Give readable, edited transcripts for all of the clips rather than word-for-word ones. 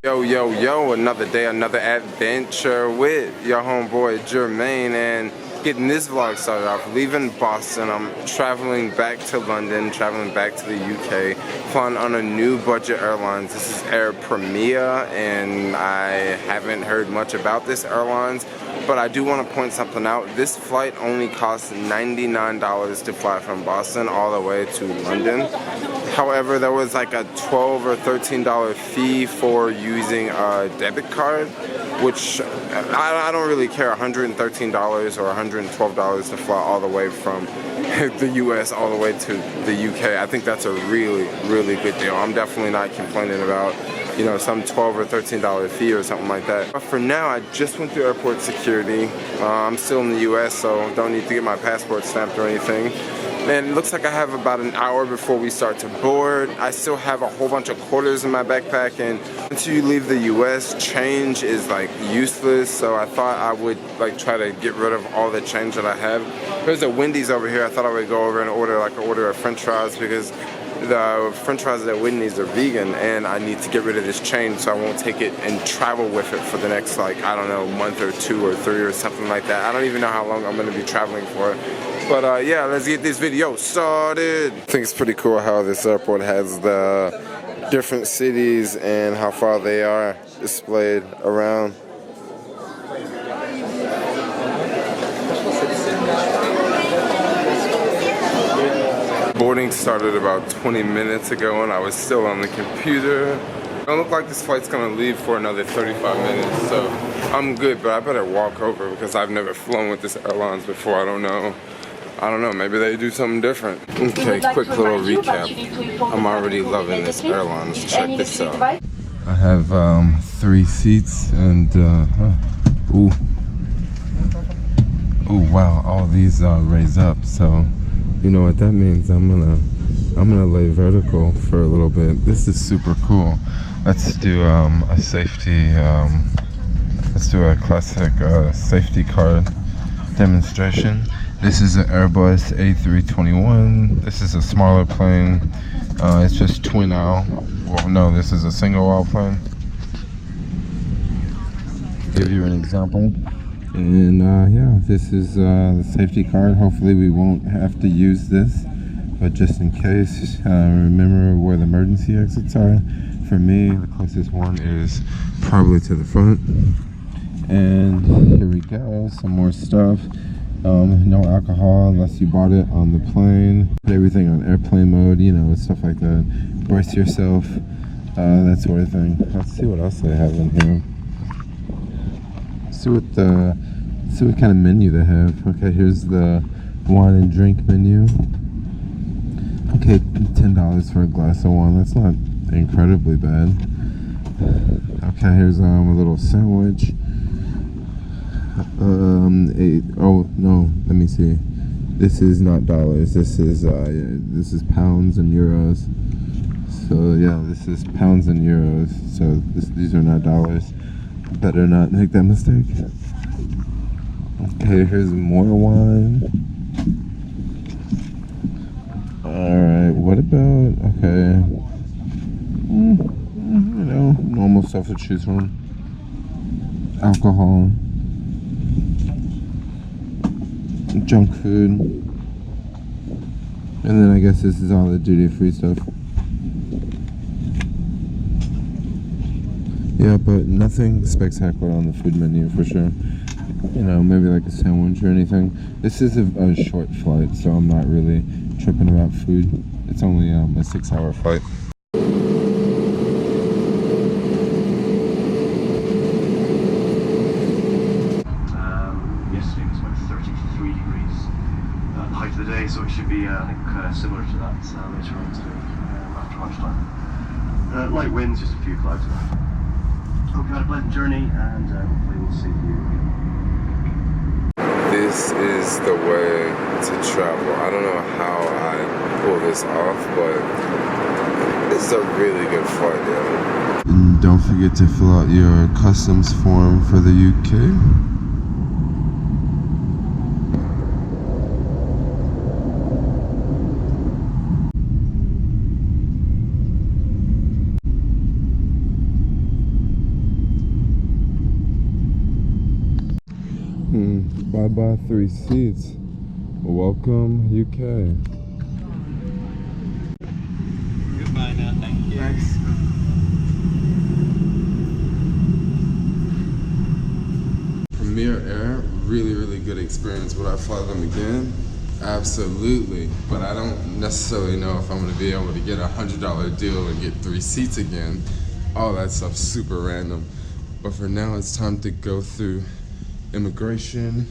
Yo, yo, yo, another day, another adventure with your homeboy Jermaine, and getting this vlog started off, leaving Boston. I'm traveling back to London, traveling back to the UK, flying on a new budget airlines. This is Air Primera, and I haven't heard much about this airlines, but I do want to point something out. This flight only costs $99 to fly from Boston all the way to London. However, there was like a $12 or $13 fee for using a debit card, which I don't really care. $113 or $112 to fly all the way from the US all the way to the UK. I think that's a really, really good deal. I'm definitely not complaining about, you know, some $12 or $13 fee or something like that. But for now, I just went through airport security. I'm still in the US, so don't need to get my passport stamped or anything. And it looks like I have about an hour before we start to board. I still have a whole bunch of quarters in my backpack, and once you leave the US, change is like useless. So I thought I would like try to get rid of all the change that I have. There's a Wendy's over here. I thought I would go over and order a French fries, because the French fries at Wendy's are vegan, and I need to get rid of this change so I won't take it and travel with it for the next, like, I don't know, month or 2 or 3 or something like that. I don't even know how long I'm going to be traveling for. But yeah, let's get this video started. I think it's pretty cool how this airport has the different cities and how far they are displayed around. Boarding started about 20 minutes ago and I was still on the computer. It don't look like this flight's gonna leave for another 35 minutes, so I'm good, but I better walk over because I've never flown with this airlines before. I don't know, maybe they do something different. Okay, quick little recap. I'm already loving this airlines. Check this out. I have 3 seats and ooh, wow, all these raise up, so you know what that means. I'm gonna lay vertical for a little bit. This is super cool. Let's do a safety, let's do a classic safety car demonstration. This is an Airbus A321. This is a smaller plane. It's just twin aisle. Well, no, this is a single aisle plane. Give you an example. And yeah, this is the safety card. Hopefully we won't have to use this, but just in case, remember where the emergency exits are. For me, the closest one is probably to the front. And here we go, some more stuff. No alcohol unless you bought it on the plane. Put everything on airplane mode, you know, stuff like that. Brace yourself, that sort of thing. Let's see what else they have in here. See what kind of menu they have. Okay, here's the wine and drink menu. Okay, $10 for a glass of wine. That's not incredibly bad. Okay, here's a little sandwich. Oh no, let me see. This is not dollars. This is pounds and euros. So yeah, this is pounds and euros. So these are not dollars. Better not make that mistake. Okay, here's more wine. Alright, what about, okay, you know, normal stuff to choose from. Alcohol, junk food, and then I guess this is all the duty-free stuff. Yeah, but nothing spectacular on the food menu for sure. You know, maybe like a sandwich or anything. This is a short flight, so I'm not really tripping about food. It's only a 6-hour flight. Yesterday was about 33 degrees at the height of the day, so it should be, I think, similar to that later on today, after lunchtime. Light winds, just a few clouds. Hope you had a pleasant journey, and hopefully we'll see you again. This is the way to travel. I don't know how I pull this off, but it's a really good flight, yeah. And don't forget to fill out your customs form for the UK. Bye-bye 3 seats. Welcome, UK. Goodbye now, thank you. Thanks. Primera Air, really good experience. Would I fly them again? Absolutely, but I don't necessarily know if I'm gonna be able to get a $100 deal and get 3 seats again. All that stuff's super random. But for now, it's time to go through immigration,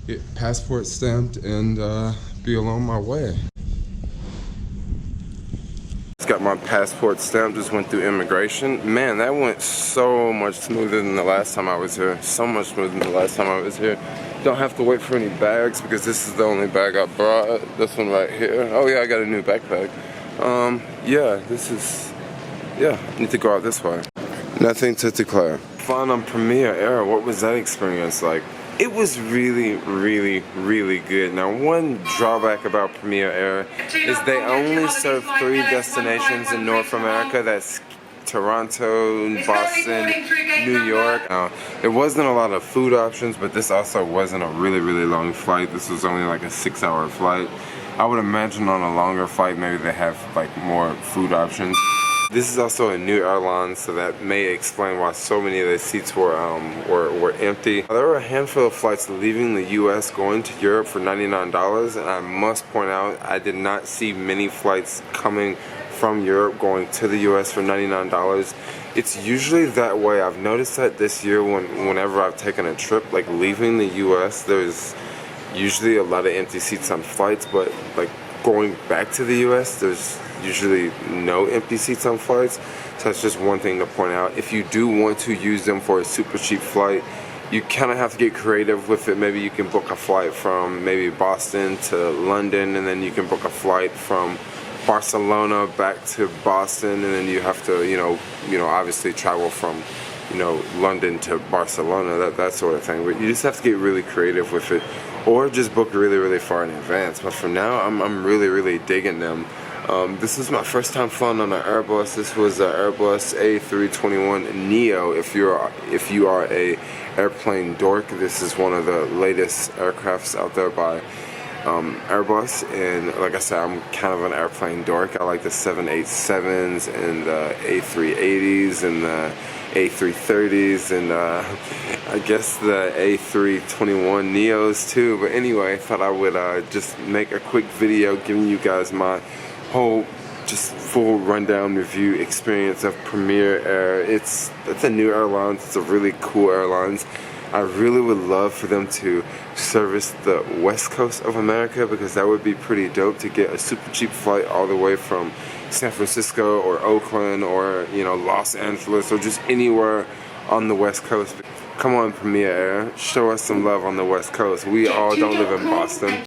get passport stamped, and be on my way. Just got my passport stamped, just went through immigration. Man, that went so much smoother than the last time I was here. So much smoother than the last time I was here. Don't have to wait for any bags because this is the only bag I brought. This one right here. Oh yeah, I got a new backpack. Yeah, need to go out this way. Nothing to declare. Flying on Primera Air, what was that experience like? It was really good. Now, one drawback about Primera Air is they only serve 3 destinations in North America. That's Toronto, Boston, New York. Now, there wasn't a lot of food options, but this also wasn't a really long flight. This was only like a 6-hour flight. I would imagine on a longer flight, maybe they have like more food options. This is also a new airline, so that may explain why so many of the seats were empty. There were a handful of flights leaving the US going to Europe for $99, and I must point out I did not see many flights coming from Europe going to the US for $99. It's usually that way. I've noticed that this year whenever I've taken a trip, like leaving the US, there's usually a lot of empty seats on flights, but like going back to the US, there's usually no empty seats on flights. So that's just one thing to point out. If you do want to use them for a super cheap flight, you kind of have to get creative with it. Maybe you can book a flight from maybe Boston to London, and then you can book a flight from Barcelona back to Boston, and then you have to, you know, obviously travel from, London to Barcelona, that sort of thing. But you just have to get really creative with it, or just book really far in advance. But for now, I'm really digging them. This is my first time flying on an Airbus. This was an Airbus A321 NEO. If you are a airplane dork, this is one of the latest aircrafts out there by Airbus, and like I said, I'm kind of an airplane dork. I like the 787s and the A380s and the A330s and I guess the A321 NEOs too. But anyway, I thought I would just make a quick video giving you guys my whole just full rundown review experience of Primera Air. It's a new airline. It's a really cool airline. I really would love for them to service the west coast of America, because that would be pretty dope to get a super cheap flight all the way from San Francisco or Oakland or Los Angeles or just anywhere on the west coast. Come on, Primera Air, show us some love on the west coast. We all don't live in Boston.